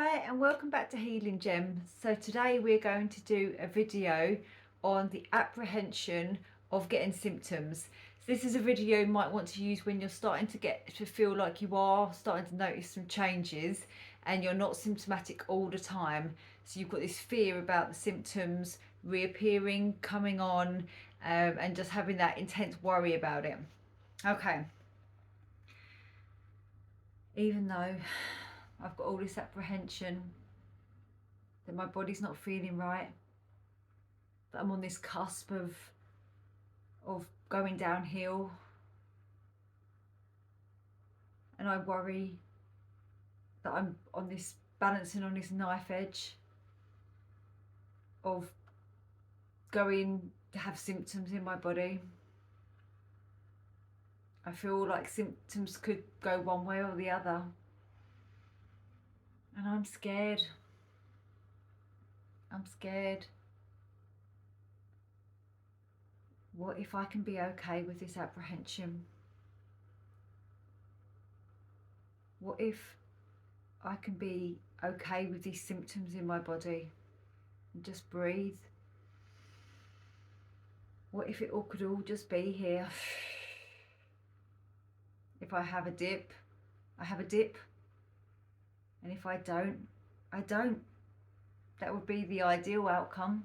Hi and welcome back to Healing Gems. So today we're going to do a video on the apprehension of getting symptoms. So this is a video you might want to use when you're starting to feel like you are starting to notice some changes and you're not symptomatic all the time. So you've got this fear about the symptoms reappearing, coming on, and just having that intense worry about it. Okay. Even though I've got all this apprehension that my body's not feeling right, that I'm on this cusp of going downhill, and I worry that I'm on this balancing on this knife edge of going to have symptoms in my body. I feel like symptoms could go one way or the other, and I'm scared. I'm scared. What if I can be okay with this apprehension? What if I can be okay with these symptoms in my body and just breathe? What if it all could all just be here? If I have a dip, I have a dip. And if I don't, I don't. That would be the ideal outcome.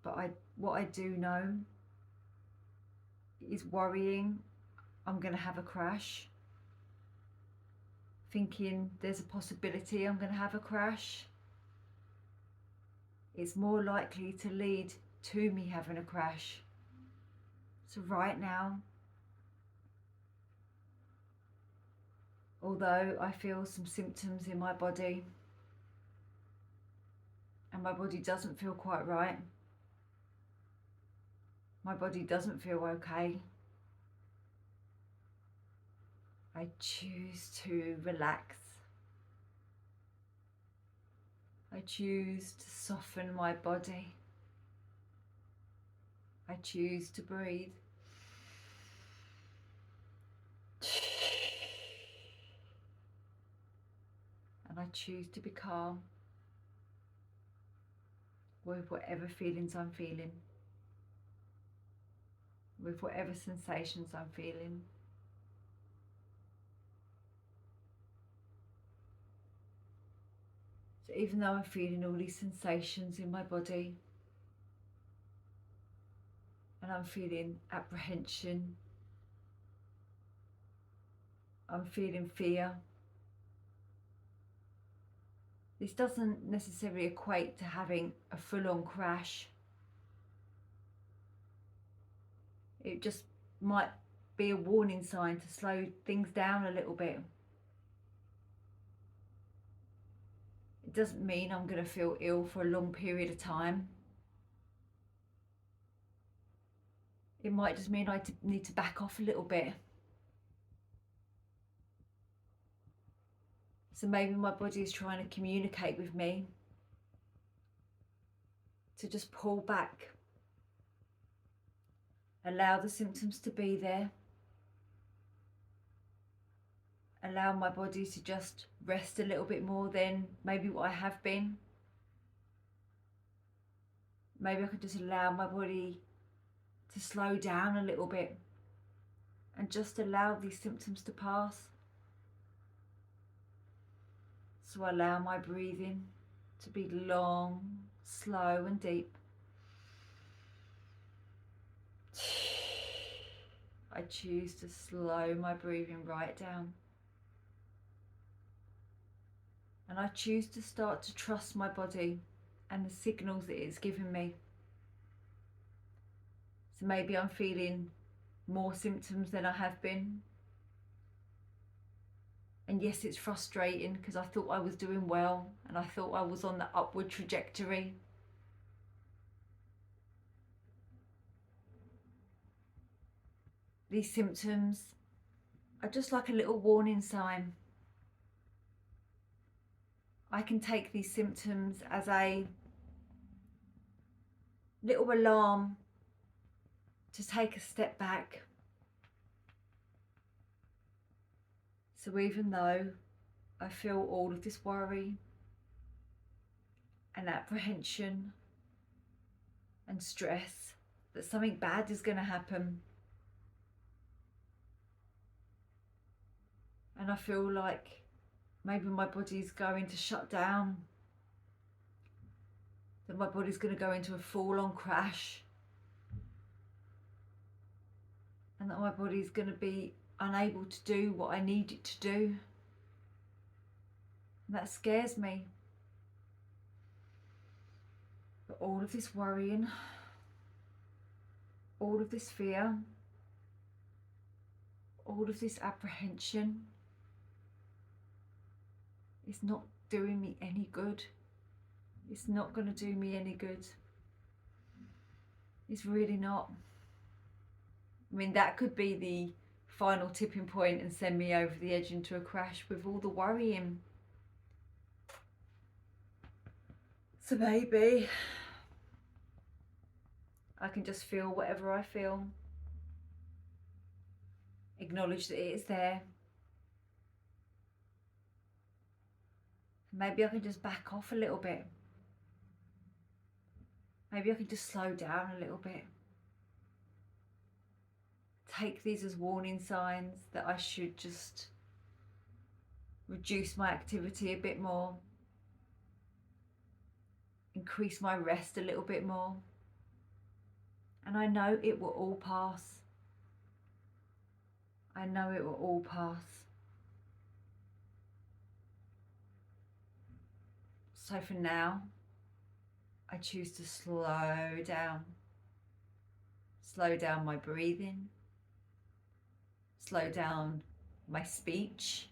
But what I do know is worrying I'm going to have a crash. Thinking there's a possibility I'm going to have a crash. It's more likely to lead to me having a crash. So right now, although I feel some symptoms in my body and my body doesn't feel quite right, my body doesn't feel okay, I choose to relax. I choose to soften my body. I choose to breathe. And I choose to be calm with whatever feelings I'm feeling, with whatever sensations I'm feeling. So even though I'm feeling all these sensations in my body, and I'm feeling apprehension, I'm feeling fear, this doesn't necessarily equate to having a full-on crash. It just might be a warning sign to slow things down a little bit. It doesn't mean I'm going to feel ill for a long period of time. It might just mean I need to back off a little bit. So maybe my body is trying to communicate with me to just pull back, allow the symptoms to be there, allow my body to just rest a little bit more than maybe what I have been. Maybe I could just allow my body to slow down a little bit and just allow these symptoms to pass. So allow my breathing to be long, slow and deep. I choose to slow my breathing right down. And I choose to start to trust my body and the signals that it's giving me. So maybe I'm feeling more symptoms than I have been. And yes, it's frustrating because I thought I was doing well and I thought I was on the upward trajectory. These symptoms are just like a little warning sign. I can take these symptoms as a little alarm to take a step back. So even though I feel all of this worry and apprehension and stress that something bad is going to happen, and I feel like maybe my body's going to shut down, that my body's going to go into a full-on crash, and that my body's going to be unable to do what I need it to do. And that scares me. But all of this worrying, all of this fear, all of this apprehension is not doing me any good. It's not going to do me any good. It's really not. I mean, that could be the final tipping point and send me over the edge into a crash with all the worrying. So maybe I can just feel whatever I feel, acknowledge that it is there. Maybe I can just back off a little bit. Maybe I can just slow down a little bit. Take these as warning signs that I should just reduce my activity a bit more, increase my rest a little bit more. And I know it will all pass. I know it will all pass. So for now, I choose to slow down. Slow down my breathing. Slow down my speech.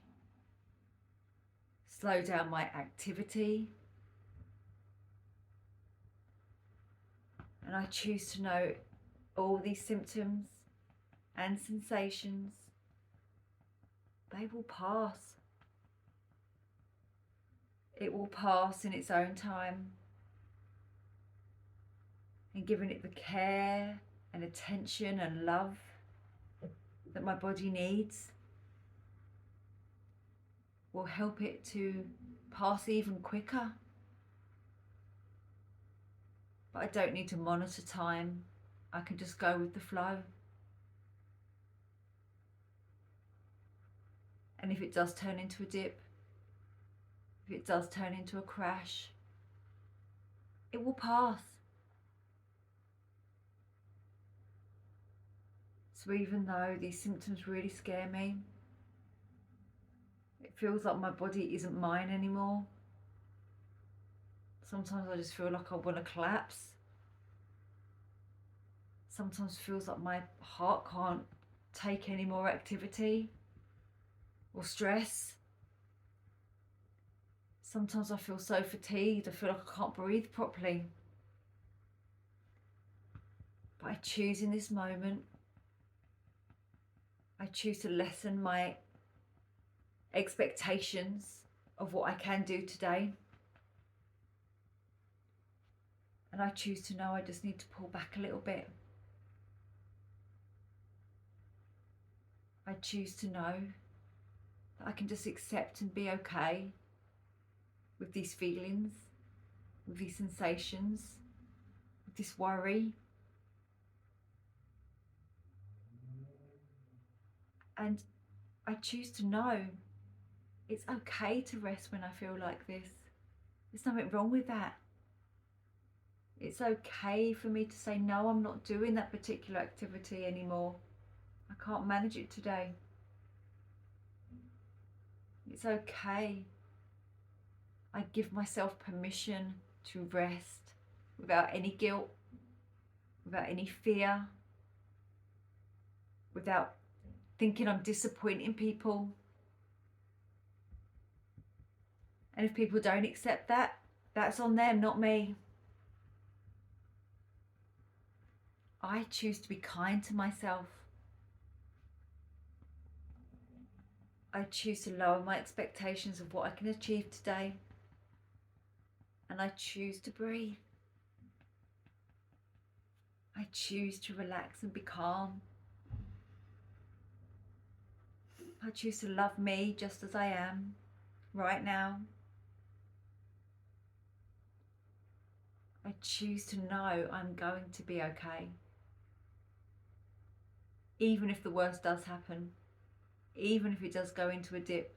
Slow down my activity. And I choose to know all these symptoms and sensations, they will pass. It will pass in its own time. And giving it the care and attention and love that my body needs will help it to pass even quicker. But I don't need to monitor time. I can just go with the flow. And if it does turn into a dip, if it does turn into a crash, it will pass. So even though these symptoms really scare me, it feels like my body isn't mine anymore. Sometimes I just feel like I want to collapse. Sometimes it feels like my heart can't take any more activity or stress. Sometimes I feel so fatigued, I feel like I can't breathe properly. But I choose in this moment, I choose to lessen my expectations of what I can do today. And I choose to know I just need to pull back a little bit. I choose to know that I can just accept and be okay with these feelings, with these sensations, with this worry. And I choose to know it's okay to rest when I feel like this. There's nothing wrong with that. It's okay for me to say, no, I'm not doing that particular activity anymore. I can't manage it today. It's okay. I give myself permission to rest without any guilt, without any fear, without thinking I'm disappointing people. And if people don't accept that, that's on them, not me. I choose to be kind to myself. I choose to lower my expectations of what I can achieve today. And I choose to breathe. I choose to relax and be calm. I choose to love me just as I am right now. I choose to know I'm going to be okay. Even if the worst does happen, even if it does go into a dip,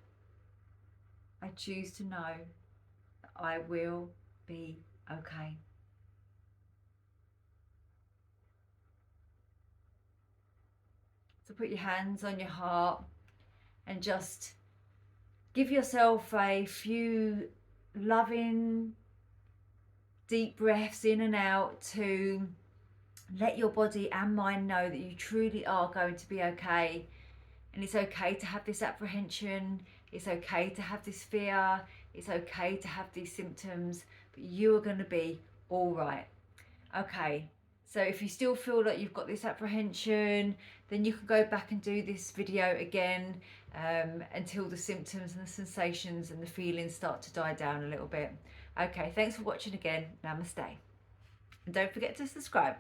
I choose to know that I will be okay. So put your hands on your heart and just give yourself a few loving, deep breaths in and out to let your body and mind know that you truly are going to be okay. And it's okay to have this apprehension, it's okay to have this fear, it's okay to have these symptoms, but you are going to be all right. Okay, so if you still feel like you've got this apprehension, then you can go back and do this video again until the symptoms and the sensations and the feelings start to die down a little bit. Okay, thanks for watching again. Namaste. And don't forget to subscribe.